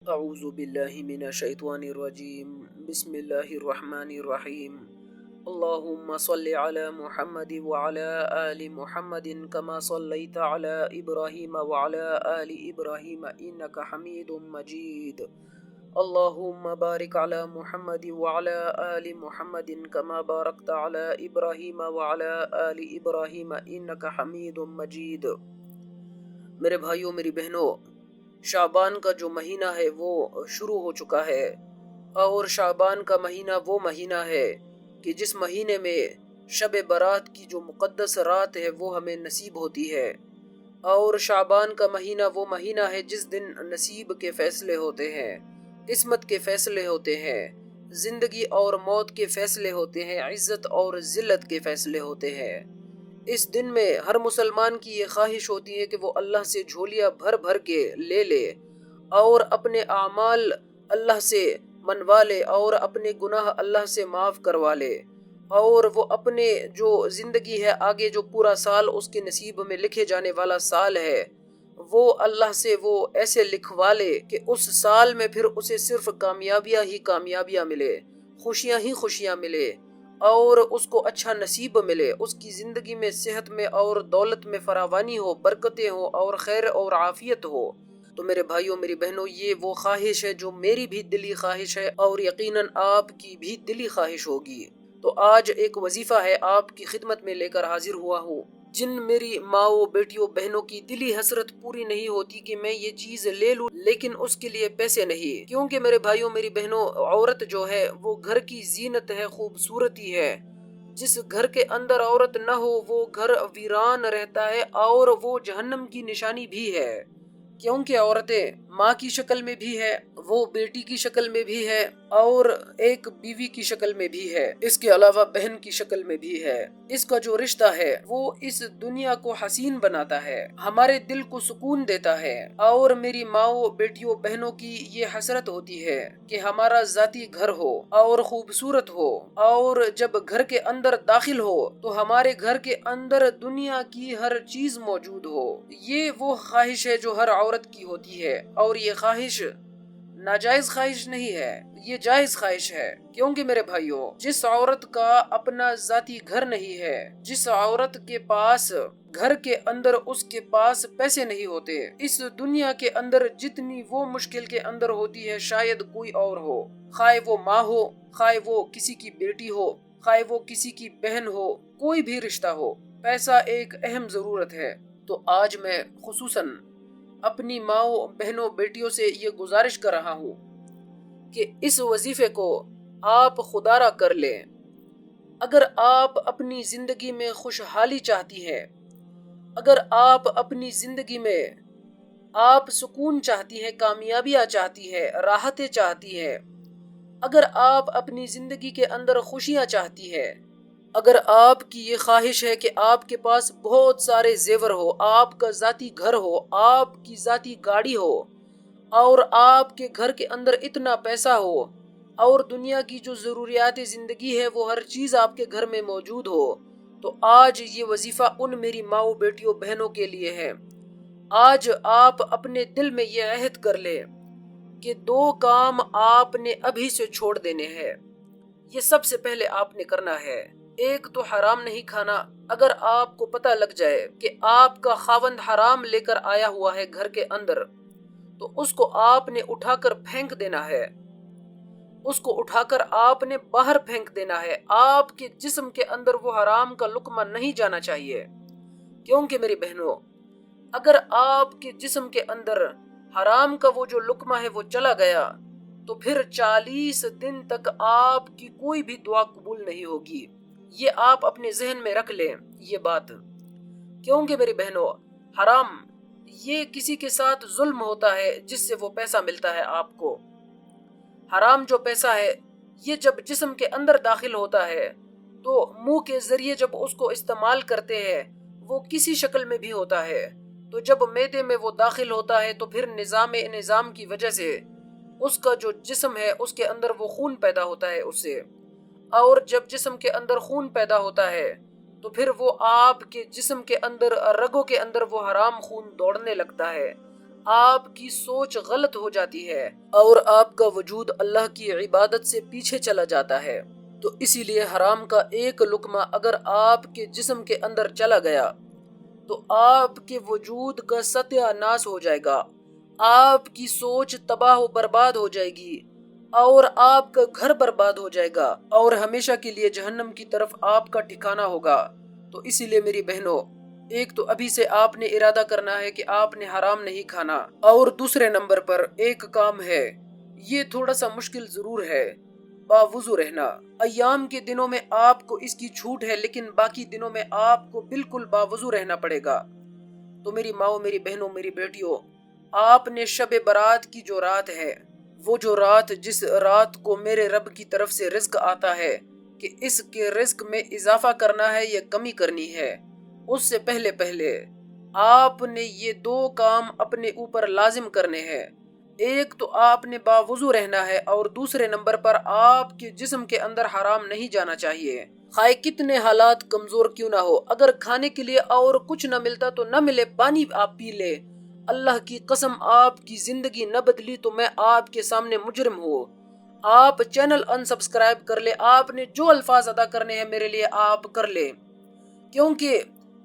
اعوذ باللہ من الشیطان الرجیم بسم اللہ الرحمن الرحیم اللہم صل علی محمد وعلی آل محمد کما صلیت علی ابراہیم وعلی آل ابراہیم انک حمید مجید اللہم بارک علی محمد وعلی آل محمد کما بارکت علی ابراہیم وعلی آل ابراہیم انک حمید مجید۔ میرے بھائیوں، میری بہنوں، شعبان کا جو مہینہ ہے وہ شروع ہو چکا ہے، اور شعبان کا مہینہ وہ مہینہ ہے کہ جس مہینے میں شب برات کی جو مقدس رات ہے وہ ہمیں نصیب ہوتی ہے، اور شعبان کا مہینہ وہ مہینہ ہے جس دن نصیب کے فیصلے ہوتے ہیں، قسمت کے فیصلے ہوتے ہیں، زندگی اور موت کے فیصلے ہوتے ہیں، عزت اور ذلت کے فیصلے ہوتے ہیں۔ اس دن میں ہر مسلمان کی یہ خواہش ہوتی ہے کہ وہ اللہ سے جھولیاں بھر بھر کے لے لے اور اپنے اعمال اللہ سے منوا لے اور اپنے گناہ اللہ سے معاف کروا لے، اور وہ اپنے جو زندگی ہے آگے جو پورا سال اس کے نصیب میں لکھے جانے والا سال ہے وہ اللہ سے وہ ایسے لکھوا لے کہ اس سال میں پھر اسے صرف کامیابیاں ہی کامیابیاں ملے، خوشیاں ہی خوشیاں ملے، اور اس کو اچھا نصیب ملے، اس کی زندگی میں صحت میں اور دولت میں فراوانی ہو، برکتیں ہو اور خیر اور عافیت ہو۔ تو میرے بھائیوں، میری بہنوں، یہ وہ خواہش ہے جو میری بھی دلی خواہش ہے اور یقیناً آپ کی بھی دلی خواہش ہوگی۔ تو آج ایک وظیفہ ہے آپ کی خدمت میں لے کر حاضر ہوا ہوں، جن میری ماؤں، بیٹیوں، بہنوں کی دلی حسرت پوری نہیں ہوتی کہ میں یہ چیز لے لوں لیکن اس کے لیے پیسے نہیں، کیونکہ میرے بھائیوں، میری بہنوں، عورت جو ہے وہ گھر کی زینت ہے، خوبصورتی ہے۔ جس گھر کے اندر عورت نہ ہو وہ گھر ویران رہتا ہے اور وہ جہنم کی نشانی بھی ہے، کیونکہ عورتیں ماں کی شکل میں بھی ہے، وہ بیٹی کی شکل میں بھی ہے، اور ایک بیوی کی شکل میں بھی ہے، اس کے علاوہ بہن کی شکل میں بھی ہے۔ اس کا جو رشتہ ہے وہ اس دنیا کو حسین بناتا ہے، ہمارے دل کو سکون دیتا ہے، اور میری ماؤں، بیٹیوں، بہنوں کی یہ حسرت ہوتی ہے کہ ہمارا ذاتی گھر ہو اور خوبصورت ہو، اور جب گھر کے اندر داخل ہو تو ہمارے گھر کے اندر دنیا کی ہر چیز موجود ہو۔ یہ وہ خواہش ہے جو ہر عورت کی ہوتی ہے، اور یہ خواہش ناجائز خواہش نہیں ہے، یہ جائز خواہش ہے، کیونکہ میرے بھائیوں، جس عورت کا اپنا ذاتی گھر نہیں ہے، جس عورت کے پاس گھر کے اندر اس کے پاس پیسے نہیں ہوتے، اس دنیا کے اندر جتنی وہ مشکل کے اندر ہوتی ہے شاید کوئی اور ہو، خواہ وہ ماں ہو، خواہ وہ کسی کی بیٹی ہو، خواہ وہ کسی کی بہن ہو، کوئی بھی رشتہ ہو، پیسہ ایک اہم ضرورت ہے۔ تو آج میں خصوصاً اپنی ماؤں، بہنوں، بیٹیوں سے یہ گزارش کر رہا ہوں کہ اس وظیفے کو آپ خدا را کر لیں۔ اگر آپ اپنی زندگی میں خوشحالی چاہتی ہیں، اگر آپ اپنی زندگی میں آپ سکون چاہتی ہیں، کامیابیاں چاہتی ہیں، راحتیں چاہتی ہیں، اگر آپ اپنی زندگی کے اندر خوشیاں چاہتی ہیں، اگر آپ کی یہ خواہش ہے کہ آپ کے پاس بہت سارے زیور ہو، آپ کا ذاتی گھر ہو، آپ کی ذاتی گاڑی ہو، اور آپ کے گھر کے اندر اتنا پیسہ ہو، اور دنیا کی جو ضروریات زندگی ہے وہ ہر چیز آپ کے گھر میں موجود ہو، تو آج یہ وظیفہ ان میری ماؤں، بیٹیوں، بہنوں کے لیے ہے۔ آج آپ اپنے دل میں یہ عہد کر لیں کہ 2 کام آپ نے ابھی سے چھوڑ دینے ہیں۔ یہ سب سے پہلے آپ نے کرنا ہے، ایک تو حرام نہیں کھانا۔ اگر آپ کو پتہ لگ جائے کہ آپ کا خاوند حرام لے کر آیا ہوا ہے گھر کے اندر، تو اس کو آپ نے اٹھا کر پھینک دینا ہے، اس کو اٹھا کر آپ نے باہر پھینک دینا ہے۔ آپ کے جسم کے اندر وہ حرام کا لقمہ نہیں جانا چاہیے، کیونکہ میری بہنوں، اگر آپ کے جسم کے اندر حرام کا وہ جو لقمہ ہے وہ چلا گیا تو پھر 40 دن تک آپ کی کوئی بھی دعا قبول نہیں ہوگی۔ یہ آپ اپنے ذہن میں رکھ لیں یہ بات، کیونکہ میری بہنوں، حرام یہ کسی کے ساتھ ظلم ہوتا ہے جس سے وہ پیسہ ملتا ہے آپ کو۔ حرام جو پیسہ ہے یہ جب جسم کے اندر داخل ہوتا ہے تو منہ کے ذریعے جب اس کو استعمال کرتے ہیں وہ کسی شکل میں بھی ہوتا ہے، تو جب معدے میں وہ داخل ہوتا ہے تو پھر نظام کی وجہ سے اس کا جو جسم ہے اس کے اندر وہ خون پیدا ہوتا ہے اس سے، اور جب جسم کے اندر خون پیدا ہوتا ہے تو پھر وہ آپ کے جسم کے اندر، رگوں کے اندر وہ حرام خون دوڑنے لگتا ہے، آپ کی سوچ غلط ہو جاتی ہے اور آپ کا وجود اللہ کی عبادت سے پیچھے چلا جاتا ہے۔ تو اسی لیے حرام کا ایک لقمہ اگر آپ کے جسم کے اندر چلا گیا تو آپ کے وجود کا ستیہ ناش ہو جائے گا، آپ کی سوچ تباہ و برباد ہو جائے گی اور آپ کا گھر برباد ہو جائے گا اور ہمیشہ کے لیے جہنم کی طرف آپ کا ٹھکانہ ہوگا۔ تو اسی لیے میری بہنوں، ایک تو ابھی سے آپ نے ارادہ کرنا ہے کہ آپ نے حرام نہیں کھانا، اور دوسرے نمبر پر ایک کام ہے، یہ تھوڑا سا مشکل ضرور ہے، باوضو رہنا۔ ایام کے دنوں میں آپ کو اس کی چھوٹ ہے، لیکن باقی دنوں میں آپ کو بالکل باوضو رہنا پڑے گا۔ تو میری ماؤں، میری بہنوں، میری بیٹیوں، آپ نے شب برات کی جو رات ہے، وہ جو رات جس رات کو میرے رب کی طرف سے رزق آتا ہے کہ اس کے رزق میں اضافہ کرنا ہے یا کمی کرنی ہے، اس سے پہلے آپ نے یہ دو کام اپنے اوپر لازم کرنے ہیں۔ ایک تو آپ نے باوضو رہنا ہے اور دوسرے نمبر پر آپ کے جسم کے اندر حرام نہیں جانا چاہیے، خواہ کتنے حالات کمزور کیوں نہ ہو۔ اگر کھانے کے لیے اور کچھ نہ ملتا تو نہ ملے، پانی آپ پی لے، اللہ کی قسم آپ کی زندگی نہ بدلی تو میں آپ کے سامنے مجرم ہوں۔ آپ چینل انسبسکرائب کر لے، آپ نے جو الفاظ ادا کرنے ہیں میرے لیے آپ کر لے، کیونکہ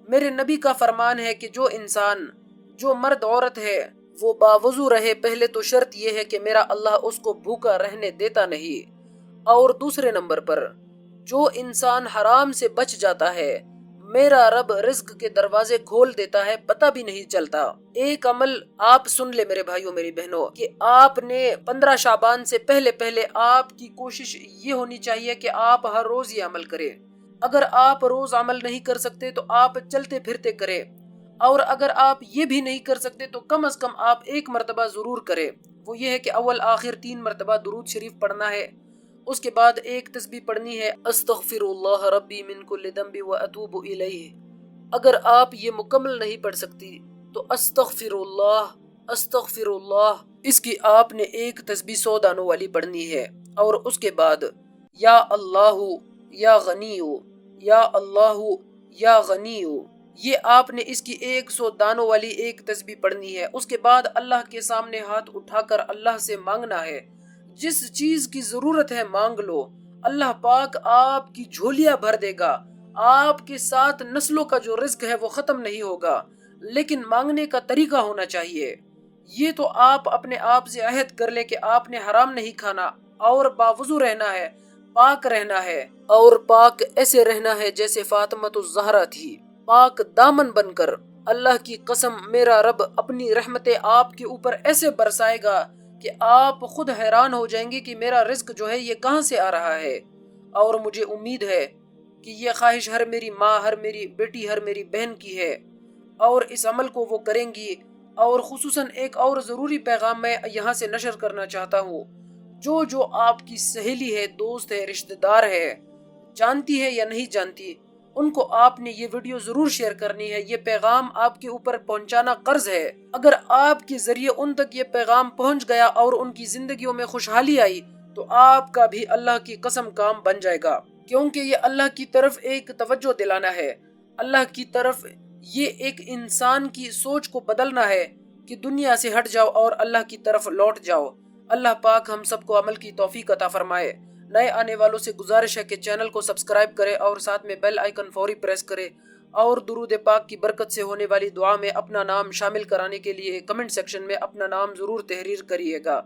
میرے نبی کا فرمان ہے کہ جو انسان، جو مرد عورت ہے، وہ باوضو رہے۔ پہلے تو شرط یہ ہے کہ میرا اللہ اس کو بھوکا رہنے دیتا نہیں، اور دوسرے نمبر پر جو انسان حرام سے بچ جاتا ہے، میرا رب رزق کے دروازے کھول دیتا ہے، پتہ بھی نہیں چلتا۔ ایک عمل آپ سن لے میرے بھائیوں، میری بہنوں، کہ آپ نے 15 شعبان سے پہلے آپ کی کوشش یہ ہونی چاہیے کہ آپ ہر روز یہ عمل کریں۔ اگر آپ روز عمل نہیں کر سکتے تو آپ چلتے پھرتے کریں، اور اگر آپ یہ بھی نہیں کر سکتے تو کم از کم آپ ایک مرتبہ ضرور کریں۔ وہ یہ ہے کہ اول آخر 3 مرتبہ درود شریف پڑھنا ہے، اس کے بعد ایک تسبیح پڑھنی ہے، استغفر اللہ ربی من کل ذنب واتوب الیہ۔ اگر آپ یہ مکمل نہیں پڑھ سکتی تو استغفر اللہ، اس کی آپ نے ایک تسبیح 100 دانوں والی پڑھنی ہے، اور اس کے بعد یا اللہ یا غنی، یا اللہ یا غنی، یہ آپ نے اس کی 100 دانوں والی ایک تسبیح پڑھنی ہے۔ اس کے بعد اللہ کے سامنے ہاتھ اٹھا کر اللہ سے مانگنا ہے، جس چیز کی ضرورت ہے مانگ لو، اللہ پاک آپ کی جھولیاں بھر دے گا۔ آپ کے ساتھ نسلوں کا جو رزق ہے وہ ختم نہیں ہوگا، لیکن مانگنے کا طریقہ ہونا چاہیے۔ یہ تو آپ اپنے آپ سے عہد کر لے کہ آپ نے حرام نہیں کھانا اور باوضو رہنا ہے، پاک رہنا ہے، اور پاک ایسے رہنا ہے جیسے فاطمۃ الزہرا تھی، پاک دامن بن کر۔ اللہ کی قسم، میرا رب اپنی رحمتیں آپ کے اوپر ایسے برسائے گا کہ آپ خود حیران ہو جائیں گے کہ میرا رزق جو ہے یہ کہاں سے آ رہا ہے۔ اور مجھے امید ہے کہ یہ خواہش ہر میری ماں، ہر میری بیٹی، ہر میری بہن کی ہے، اور اس عمل کو وہ کریں گی۔ اور خصوصاً ایک اور ضروری پیغام میں یہاں سے نشر کرنا چاہتا ہوں، جو آپ کی سہیلی ہے، دوست ہے، رشتہ دار ہے، جانتی ہے یا نہیں جانتی، ان کو آپ نے یہ ویڈیو ضرور شیئر کرنی ہے۔ یہ پیغام آپ کے اوپر پہنچانا قرض ہے۔ اگر آپ کے ذریعے ان تک یہ پیغام پہنچ گیا اور ان کی زندگیوں میں خوشحالی آئی تو آپ کا بھی اللہ کی قسم کام بن جائے گا، کیونکہ یہ اللہ کی طرف ایک توجہ دلانا ہے، اللہ کی طرف یہ ایک انسان کی سوچ کو بدلنا ہے کہ دنیا سے ہٹ جاؤ اور اللہ کی طرف لوٹ جاؤ۔ اللہ پاک ہم سب کو عمل کی توفیق عطا فرمائے۔ نئے آنے والوں سے گزارش ہے کہ چینل کو سبسکرائب کرے اور ساتھ میں بیل آئیکن فوری پریس کرے، اور درود پاک کی برکت سے ہونے والی دعا میں اپنا نام شامل کرانے کے لیے کمنٹ سیکشن میں اپنا نام ضرور تحریر کریے گا۔